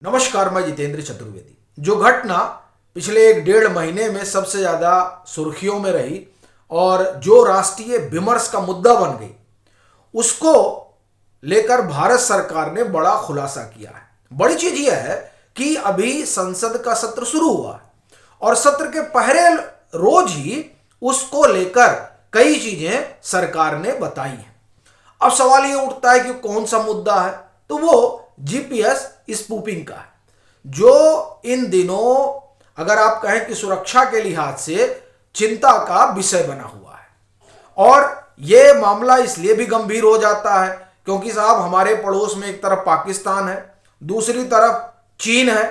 नमस्कार, मैं जितेंद्र चतुर्वेदी। जो घटना पिछले 1 डेढ़ महीने में सबसे ज्यादा सुर्खियों में रही और जो राष्ट्रीय विमर्श का मुद्दा बन गई, उसको लेकर भारत सरकार ने बड़ा खुलासा किया है। बड़ी चीज यह है कि अभी संसद का सत्र शुरू हुआ है और सत्र के पहले रोज ही उसको लेकर कई चीजें सरकार ने बताई हैं। अब सवाल ये उठता है कि कौन सा मुद्दा है, तो वो जीपीएस स्पूपिंग का है, जो इन दिनों अगर आप कहें कि सुरक्षा के लिहाज से चिंता का विषय बना हुआ है। और यह मामला इसलिए भी गंभीर हो जाता है क्योंकि साहब हमारे पड़ोस में एक तरफ पाकिस्तान है, दूसरी तरफ चीन है,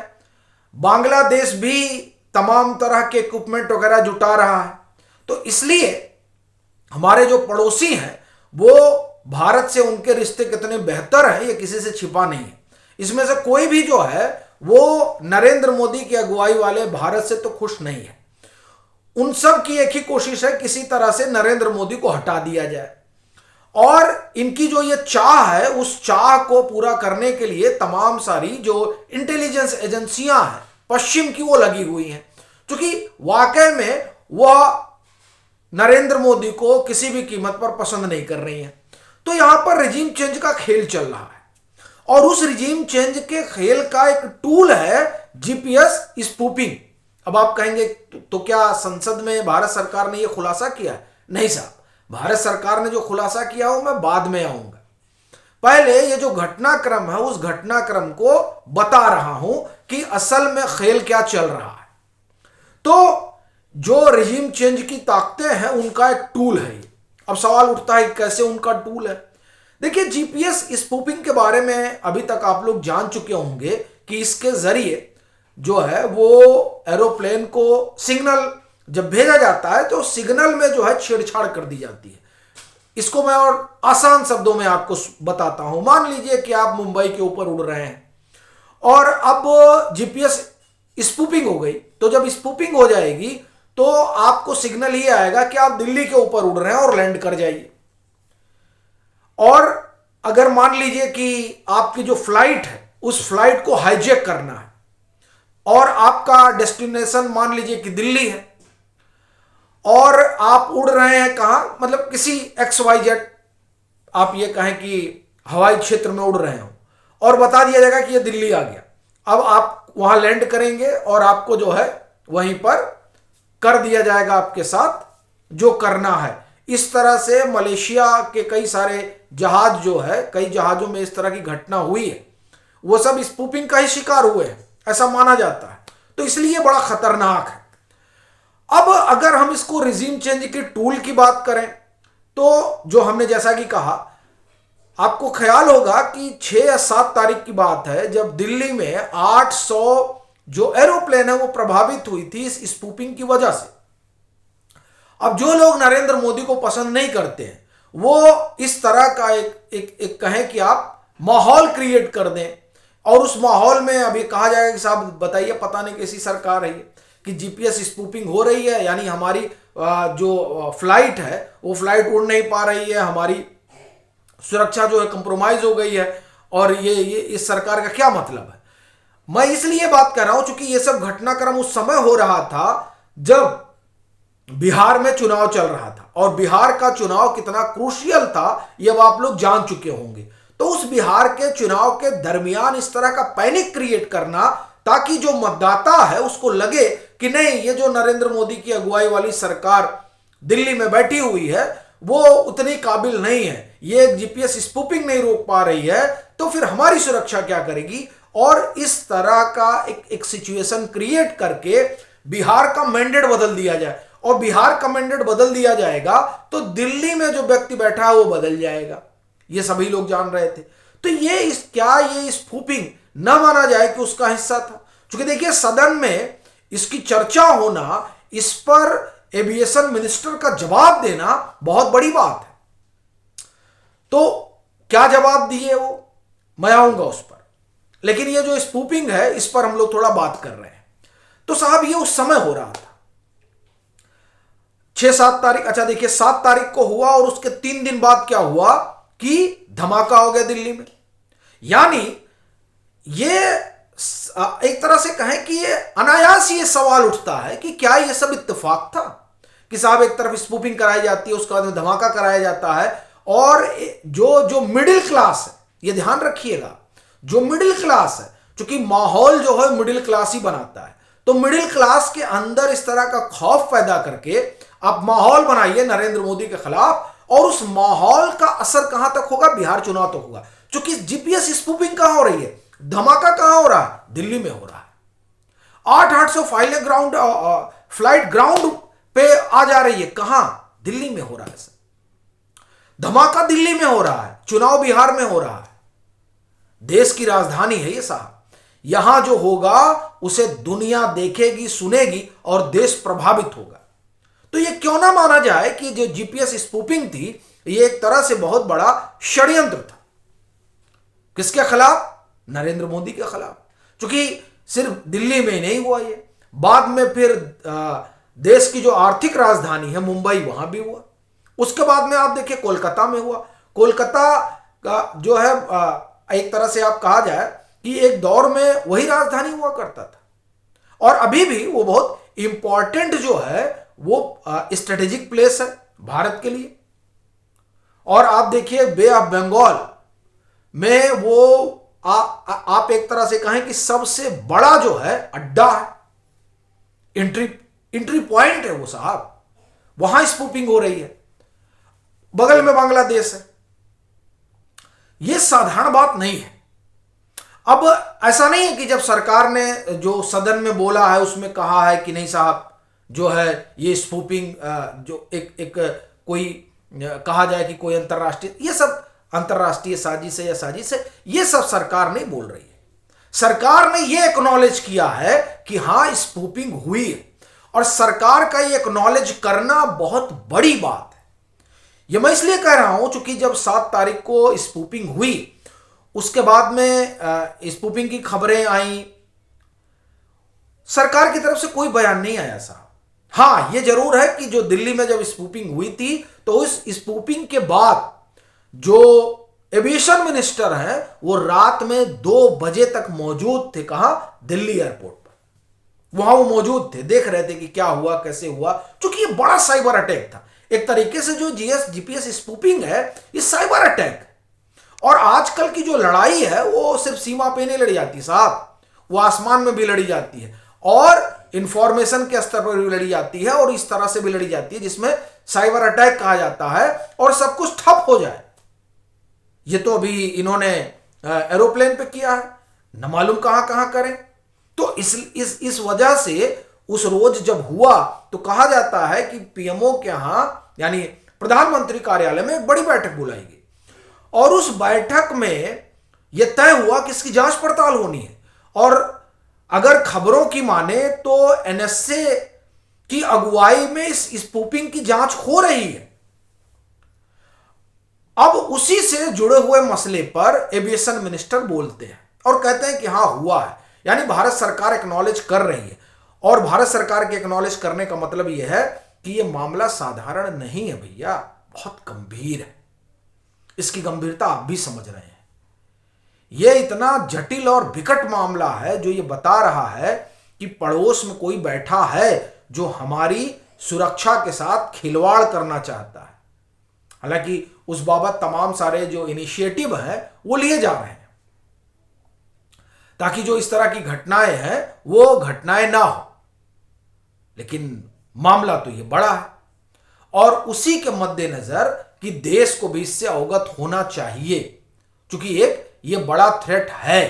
बांग्लादेश भी तमाम तरह के इक्विपमेंट वगैरह जुटा रहा है। तो इसलिए हमारे जो पड़ोसी हैं वो भारत से उनके रिश्ते कितने बेहतर हैं ये किसी से छिपा नहीं है। इसमें से कोई भी जो है वो नरेंद्र मोदी की अगुवाई वाले भारत से तो खुश नहीं है। उन सब की एक ही कोशिश है किसी तरह से नरेंद्र मोदी को हटा दिया जाए, और इनकी जो ये चाह है उस चाह को पूरा करने के लिए तमाम सारी जो इंटेलिजेंस एजेंसियां हैं पश्चिम की वो लगी हुई हैं, क्योंकि वाकई में वह नरेंद्र मोदी को किसी भी कीमत पर पसंद नहीं कर रही हैं। तो यहां पर रिजीम चेंज का खेल चल रहा है और उस रिजीम चेंज के खेल का एक टूल है जीपीएस स्पूपिंग। अब आप कहेंगे तो क्या संसद में भारत सरकार ने यह खुलासा किया है? नहीं साहब, भारत सरकार ने जो खुलासा किया हो मैं बाद में आऊंगा। पहले ये जो घटनाक्रम है उस घटनाक्रम को बता रहा हूं कि असल में खेल क्या चल रहा है। तो जो रिजीम चेंज की ताकतें हैं उनका एक टूल है। अब सवाल उठता है कैसे उनका टूल है। देखिए, जीपीएस स्पूपिंग के बारे में अभी तक आप लोग जान चुके होंगे कि इसके जरिए जो है वो एरोप्लेन को सिग्नल जब भेजा जाता है तो सिग्नल में जो है छेड़छाड़ कर दी जाती है। इसको मैं और आसान शब्दों में आपको बताता हूं। मान लीजिए कि आप मुंबई के ऊपर उड़ रहे हैं और अब जीपीएस स्पूपिंग हो गई, तो जब स्पूपिंग हो जाएगी तो आपको सिग्नल ये आएगा कि आप दिल्ली के ऊपर उड़ रहे हैं और लैंड कर जाइए। और अगर मान लीजिए कि आपकी जो फ्लाइट है उस फ्लाइट को हाईजैक करना है और आपका डेस्टिनेशन मान लीजिए कि दिल्ली है और आप उड़ रहे हैं कहां, मतलब किसी XYZ आप ये कहें कि हवाई क्षेत्र में उड़ रहे हो और बता दिया जाएगा कि ये दिल्ली आ गया। अब आप वहां लैंड करेंगे और आपको जो है वहीं पर कर दिया जाएगा आपके साथ जो करना है। इस तरह से मलेशिया के कई सारे जहाज जो है, कई जहाजों में इस तरह की घटना हुई है, वो सब स्पूपिंग का ही शिकार हुए हैं, ऐसा माना जाता है। तो इसलिए बड़ा खतरनाक है। अब अगर हम इसको रिजीम चेंज के टूल की बात करें तो जो हमने जैसा कि कहा, आपको ख्याल होगा कि 6 या 7 तारीख की बात है जब दिल्ली में 800 जो एरोप्लेन है वो प्रभावित हुई थी इस स्पूपिंग की वजह से। अब जो लोग नरेंद्र मोदी को पसंद नहीं करते हैं वो इस तरह का एक कहें कि आप माहौल क्रिएट कर दें, और उस माहौल में अभी कहा जाएगा कि साहब बताइए पता नहीं कैसी सरकार है कि जीपीएस स्पूपिंग हो रही है, यानी हमारी जो फ्लाइट है वो फ्लाइट उड़ नहीं पा रही है, हमारी सुरक्षा जो है कंप्रोमाइज हो गई है, और ये इस सरकार का क्या मतलब है। मैं इसलिए बात कर रहा हूं क्योंकि ये सब घटनाक्रम उस समय हो रहा था जब बिहार में चुनाव चल रहा था, और बिहार का चुनाव कितना क्रूशियल था ये अब आप लोग जान चुके होंगे। तो उस बिहार के चुनाव के दरमियान इस तरह का पैनिक क्रिएट करना ताकि जो मतदाता है उसको लगे कि नहीं, ये जो नरेंद्र मोदी की अगुवाई वाली सरकार दिल्ली में बैठी हुई है वो उतनी काबिल नहीं है, ये जीपीएस स्पूपिंग नहीं रोक पा रही है, तो फिर हमारी सुरक्षा क्या करेगी। और इस तरह का एक सिचुएशन क्रिएट करके बिहार का मैंडेट बदल दिया जाए, और बिहार का मैंडेट बदल दिया जाएगा तो दिल्ली में जो व्यक्ति बैठा है वो बदल जाएगा। ये सभी लोग जान रहे थे। तो ये स्पूपिंग न माना जाए कि उसका हिस्सा था, क्योंकि देखिए सदन में इसकी चर्चा होना, इस पर एविएशन मिनिस्टर का जवाब देना बहुत बड़ी बात है। तो क्या जवाब दिए वो, मैं आऊंगा उस पर, लेकिन ये जो स्पूपिंग है इस पर हम लोग थोड़ा बात कर रहे हैं। तो साहब ये उस समय हो रहा था 6-7 तारीख। अच्छा देखिए, 7 तारीख को हुआ और उसके 3 दिन बाद क्या हुआ कि धमाका हो गया दिल्ली में। यानी ये एक तरह से कहें कि ये अनायास ये सवाल उठता है कि क्या ये सब इत्तेफाक था कि साहब एक तरफ स्पूफिंग कराई जाती है, उसके बाद में धमाका कराया जाता है, और जो जो मिडिल क्लास है, ये ध्यान रखिएगा, जो मिडिल क्लास है, क्योंकि माहौल जो है मिडिल क्लास ही बनाता है, तो मिडिल क्लास के अंदर इस तरह का खौफ पैदा करके आप माहौल बनाइए नरेंद्र मोदी के खिलाफ, और उस माहौल का असर कहां तक होगा? बिहार चुनाव तक होगा। क्योंकि जीपीएस स्पूफिंग कहां हो रही है, धमाका कहां हो रहा है? दिल्ली में हो रहा है। 800 फ्लाइट ग्राउंड पे आ जा रही है, कहां? दिल्ली में हो रहा है। धमाका दिल्ली में हो रहा है, चुनाव बिहार में हो रहा है। देश की राजधानी है ये साहब, यहां जो होगा उसे दुनिया देखेगी, सुनेगी, और देश प्रभावित होगा। तो ये क्यों ना माना जाए कि जो जीपीएस स्पूफिंग थी ये एक तरह से बहुत बड़ा षड्यंत्र था। किसके खिलाफ? नरेंद्र मोदी के खिलाफ। क्योंकि सिर्फ दिल्ली में ही नहीं हुआ ये, बाद में फिर देश की जो आर्थिक राजधानी है मुंबई, वहां भी हुआ। उसके बाद में आप देखिए कोलकाता में हुआ। कोलकाता का जो है एक तरह से आप कहा जाए कि एक दौर में वही राजधानी हुआ करता था, और अभी भी वो बहुत इंपॉर्टेंट जो है वो स्ट्रेटेजिक प्लेस है भारत के लिए। और आप देखिए बे ऑफ बंगाल में वो आप एक तरह से कहें कि सबसे बड़ा जो है अड्डा है, एंट्री पॉइंट है वो साहब, वहां स्पूफिंग हो रही है। बगल में बांग्लादेश है। यह साधारण बात नहीं है। अब ऐसा नहीं है कि जब सरकार ने जो सदन में बोला है उसमें कहा है कि नहीं साहब जो है ये स्पूफिंग जो एक कोई कहा जाए कि कोई अंतर्राष्ट्रीय, ये सब अंतर्राष्ट्रीय साजिश है या साजिश है, ये सब सरकार नहीं बोल रही है। सरकार ने ये एक्नॉलेज किया है कि हां स्पूफिंग हुई है, और सरकार का ये एक्नॉलेज करना बहुत बड़ी बात है। ये मैं इसलिए कह रहा हूं क्योंकि जब 7 तारीख को स्पूफिंग हुई, उसके बाद में स्पूफिंग की खबरें आई, सरकार की तरफ से कोई बयान नहीं आया साहब। हां ये जरूर है कि जो दिल्ली में जब स्पूफिंग हुई थी तो उस स्पूफिंग के बाद जो एविएशन मिनिस्टर हैं वो रात में 2 बजे तक मौजूद थे। कहां? दिल्ली एयरपोर्ट पर। वहां वो मौजूद थे, देख रहे थे कि क्या हुआ, कैसे हुआ, क्योंकि ये बड़ा साइबर अटैक था। एक तरीके से जो जीपीएस स्पूफिंग है ये साइबर अटैक है। और आजकल की जो लड़ाई है वो सिर्फ सीमा पे नहीं लड़ी जाती साहब, वो आसमान में भी लड़ी जाती है, और इंफॉर्मेशन के स्तर पर भी लड़ी जाती है, और इस तरह से भी लड़ी जाती है जिसमें साइबर अटैक कहा जाता है, और सब कुछ ठप हो जाए। ये तो अभी इन्होंने एरोप्लेन पे किया है, न मालूम कहां कहां करें। तो इस वजह से उस रोज जब हुआ तो कहा जाता है कि पीएमओ के यहां यानी प्रधानमंत्री कार्यालय में एक बड़ी बैठक बुलाई गई, और उस बैठक में यह तय हुआ कि इसकी जांच पड़ताल होनी है। और अगर खबरों की माने तो एनएसए की अगुवाई में इस स्पूफिंग की जांच हो रही है। अब उसी से जुड़े हुए मसले पर एविएशन मिनिस्टर बोलते हैं और कहते हैं कि हां हुआ है, यानी भारत सरकार एक्नॉलेज कर रही है। और भारत सरकार के एक्नॉलेज करने का मतलब यह है कि यह मामला साधारण नहीं है भैया, बहुत गंभीर है। इसकी गंभीरता आप भी समझ रहे हैं। यह इतना जटिल और विकट मामला है जो यह बता रहा है कि पड़ोस में कोई बैठा है जो हमारी सुरक्षा के साथ खिलवाड़ करना चाहता है। हालांकि उस बाबत तमाम सारे जो इनिशिएटिव हैं वो लिए जा रहे हैं ताकि जो इस तरह की घटनाएं हैं वो घटनाएं ना हो। लेकिन मामला तो ये बड़ा है, और उसी के मद्देनजर कि देश को भी इससे अवगत होना चाहिए, क्योंकि एक ये बड़ा थ्रेट है।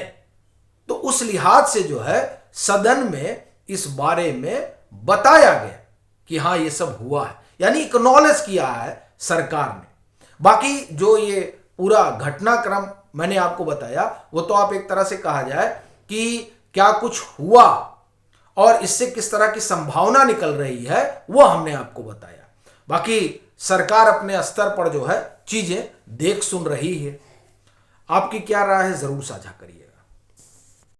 तो उस लिहाज से जो है सदन में इस बारे में बताया गया कि हां ये सब हुआ है, यानी एक्नॉलेज किया है सरकार ने। बाकी जो ये पूरा घटनाक्रम मैंने आपको बताया वो तो आप एक तरह से कहा जाए कि क्या कुछ हुआ और इससे किस तरह की संभावना निकल रही है वो हमने आपको बताया। बाकी सरकार अपने स्तर पर जो है चीजें देख सुन रही है। आपकी क्या राय है जरूर साझा करिए।